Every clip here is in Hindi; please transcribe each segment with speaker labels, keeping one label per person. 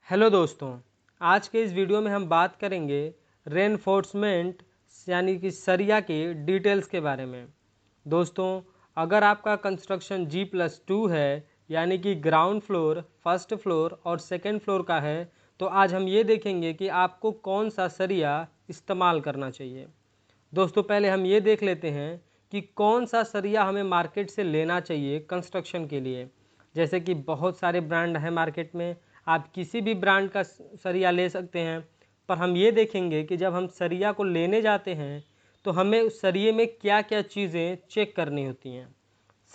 Speaker 1: हेलो दोस्तों, आज के इस वीडियो में हम बात करेंगे रेनफोर्समेंट यानी कि सरिया के डिटेल्स के बारे में। दोस्तों, अगर आपका कंस्ट्रक्शन G+2 है यानी कि ग्राउंड फ्लोर, फर्स्ट फ्लोर और सेकंड फ्लोर का है, तो आज हम ये देखेंगे कि आपको कौन सा सरिया इस्तेमाल करना चाहिए। दोस्तों, पहले हम ये देख लेते हैं कि कौन सा सरिया हमें मार्केट से लेना चाहिए कंस्ट्रक्शन के लिए। जैसे कि बहुत सारे ब्रांड हैं मार्केट में, आप किसी भी ब्रांड का सरिया ले सकते हैं, पर हम ये देखेंगे कि जब हम सरिया को लेने जाते हैं तो हमें उस सरिये में क्या क्या चीज़ें चेक करनी होती हैं।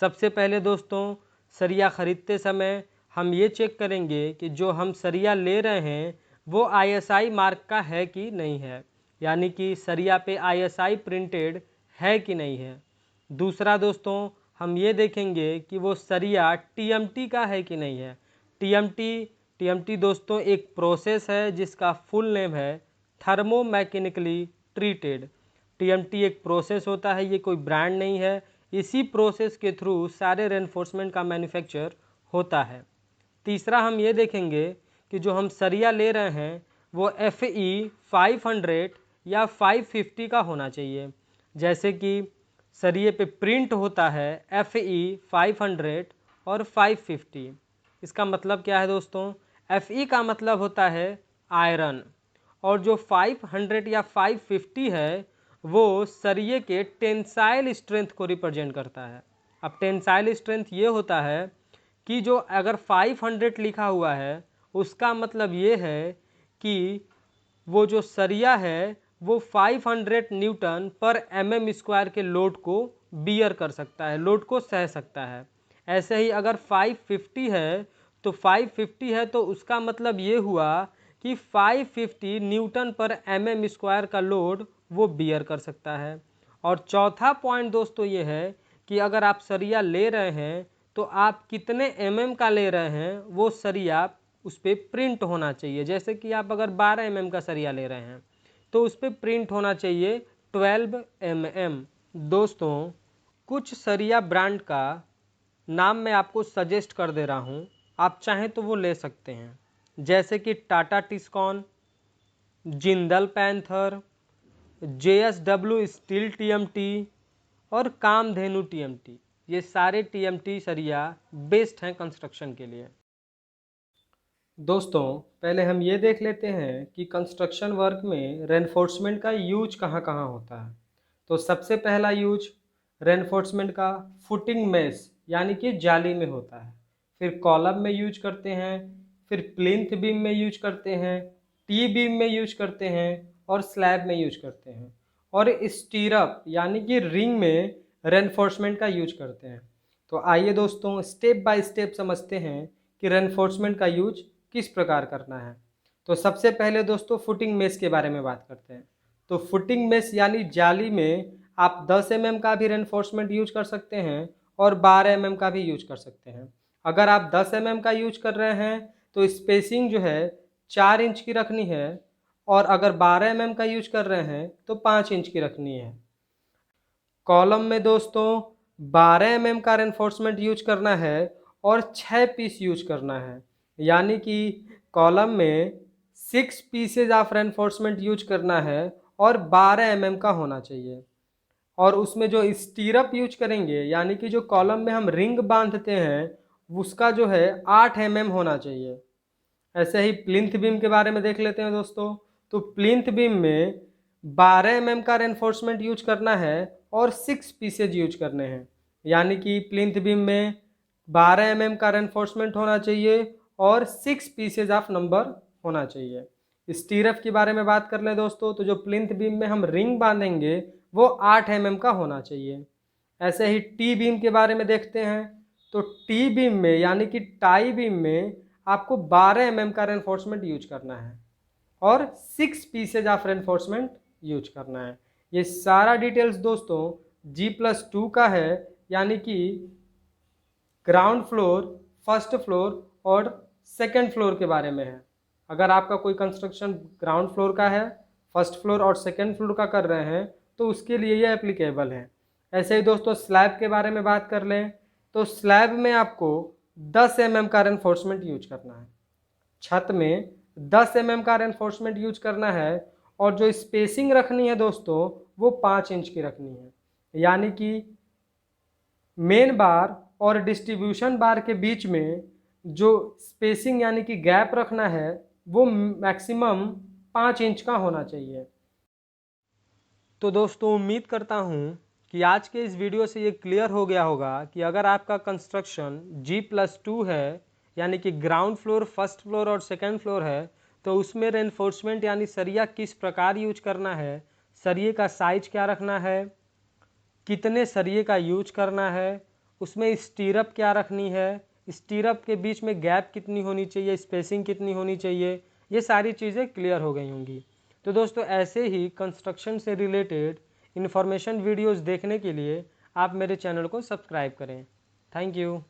Speaker 1: सबसे पहले दोस्तों, सरिया ख़रीदते समय हम ये चेक करेंगे कि जो हम सरिया ले रहे हैं वो ISI मार्क का है कि नहीं है, यानी कि सरिया पे ISI प्रिंटेड है कि नहीं है। दूसरा दोस्तों, हम ये देखेंगे कि वो सरिया TMT का है कि नहीं है। TMT दोस्तों एक प्रोसेस है जिसका फुल नेम है थर्मो मैकेनिकली ट्रीटेड। TMT एक प्रोसेस होता है, ये कोई ब्रांड नहीं है। इसी प्रोसेस के थ्रू सारे रेनफोर्समेंट का मैन्युफैक्चर होता है। तीसरा हम ये देखेंगे कि जो हम सरिया ले रहे हैं वो FE 500 या 550 का होना चाहिए। जैसे कि सरिये पे प्रिंट होता है FE 500 और 550। इसका मतलब क्या है दोस्तों? FE का मतलब होता है आयरन, और जो 500 या 550 है वो सरिये के टेंसाइल स्ट्रेंथ को रिप्रेजेंट करता है। अब टेंसाइल स्ट्रेंथ ये होता है कि जो अगर 500 लिखा हुआ है उसका मतलब ये है कि वो जो सरिया है वो 500 न्यूटन पर mm² के लोड को बियर कर सकता है, लोड को सह सकता है। ऐसे ही अगर 550 है तो 550 है तो उसका मतलब ये हुआ कि 550 न्यूटन पर mm² का लोड वो बियर कर सकता है। और चौथा पॉइंट दोस्तों ये है कि अगर आप सरिया ले रहे हैं तो आप कितने का ले रहे हैं वो सरिया उस पर प्रिंट होना चाहिए। जैसे कि आप अगर 12 का सरिया ले रहे हैं तो उस पर प्रिंट होना चाहिए 12 दोस्तों, कुछ सरिया ब्रांड का नाम मैं आपको सजेस्ट कर दे रहा हूँ, आप चाहें तो वो ले सकते हैं। जैसे कि Tata Tiscon, Jindal panther, JSW steel TMT और कामधेनु TMT। ये सारे TMT सरिया बेस्ट हैं कंस्ट्रक्शन के लिए। दोस्तों, पहले हम ये देख लेते हैं कि कंस्ट्रक्शन वर्क में रेनफोर्समेंट का यूज कहाँ कहाँ होता है। तो सबसे पहला यूज रेनफोर्समेंट का फुटिंग मेस यानी कि जाली में होता है, फिर कॉलम में यूज करते हैं, फिर प्लिंथ बीम में यूज करते हैं, टी बीम में यूज करते हैं और स्लैब में यूज करते हैं, और स्टीरअप यानी कि रिंग में रेनफोर्समेंट का यूज करते हैं। तो आइए दोस्तों स्टेप बाय स्टेप समझते हैं कि रेनफोर्समेंट का यूज किस प्रकार करना है। तो सबसे पहले दोस्तों फुटिंग मेस के बारे में बात करते हैं। तो फुटिंग मेस यानी जाली में आप 10 का भी रेनफोर्समेंट यूज कर सकते हैं और 12 का भी यूज कर सकते हैं। अगर आप 10 का यूज कर रहे हैं तो स्पेसिंग जो है 4 इंच की रखनी है, और अगर 12 का यूज कर रहे हैं तो 5 इंच की रखनी है। कॉलम में दोस्तों 12 का रेनफोर्समेंट यूज करना है और 6 पीस यूज करना है, यानी कि कॉलम में 6 पीसेज ऑफ रेनफोर्समेंट यूज करना है और 12 का होना चाहिए। और उसमें जो स्टीरअप यूज करेंगे यानी कि जो कॉलम में हम रिंग बांधते हैं उसका जो है 8 होना चाहिए। ऐसे ही प्लिंथ बीम के बारे में देख लेते हैं दोस्तों। तो प्लिंथ बीम में 12 का रेनफोर्समेंट यूज करना है और 6 पीसेज यूज करने हैं, यानी कि प्लिंथ बीम में 12 का रेनफोर्समेंट होना चाहिए और 6 पीसेज ऑफ नंबर होना चाहिए। स्टीरअप के बारे में बात कर लें दोस्तों, तो जो प्लिंथ बीम में हम रिंग बांधेंगे वो 8 का होना चाहिए। ऐसे ही टी बीम के बारे में देखते हैं। तो टी बीम में यानी कि टाई बीम में आपको 12 का रेनफोर्समेंट यूज करना है और 6 पीसेज ऑफ रेनफोर्समेंट यूज करना है। ये सारा डिटेल्स दोस्तों G+2 का है, यानी कि ग्राउंड फ्लोर, फर्स्ट फ्लोर और सेकंड फ्लोर के बारे में है। अगर आपका कोई कंस्ट्रक्शन ग्राउंड फ्लोर का है, फर्स्ट फ्लोर और सेकंड फ्लोर का कर रहे हैं तो उसके लिए ये एप्लीकेबल है। ऐसे ही दोस्तों स्लैब के बारे में बात कर लें तो स्लैब में आपको 10 का रेनफोर्समेंट यूज करना है। छत में 10 mm का रेनफोर्समेंट यूज करना है और जो स्पेसिंग रखनी है दोस्तों वो 5 इंच की रखनी है। यानी कि मेन बार और डिस्ट्रीब्यूशन बार के बीच में जो स्पेसिंग यानी कि गैप रखना है वो मैक्सिमम 5 इंच का होना चाहिए। तो दोस्तों उम्मीद करता हूँ कि आज के इस वीडियो से ये क्लियर हो गया होगा कि अगर आपका कंस्ट्रक्शन G+2 है यानी कि ग्राउंड फ्लोर, फर्स्ट फ्लोर और सेकंड फ्लोर है तो उसमें रेनफोर्समेंट यानी सरिया किस प्रकार यूज करना है, सरिये का साइज क्या रखना है, कितने सरिये का यूज करना है, उसमें स्टीरअप क्या रखनी है, स्टीरअप के बीच में गैप कितनी होनी चाहिए, स्पेसिंग कितनी होनी चाहिए, ये सारी चीज़ें क्लियर हो गई होंगी। तो दोस्तों ऐसे ही कंस्ट्रक्शन से रिलेटेड इन्फॉर्मेशन वीडियोस देखने के लिए आप मेरे चैनल को सब्सक्राइब करें। Thank you.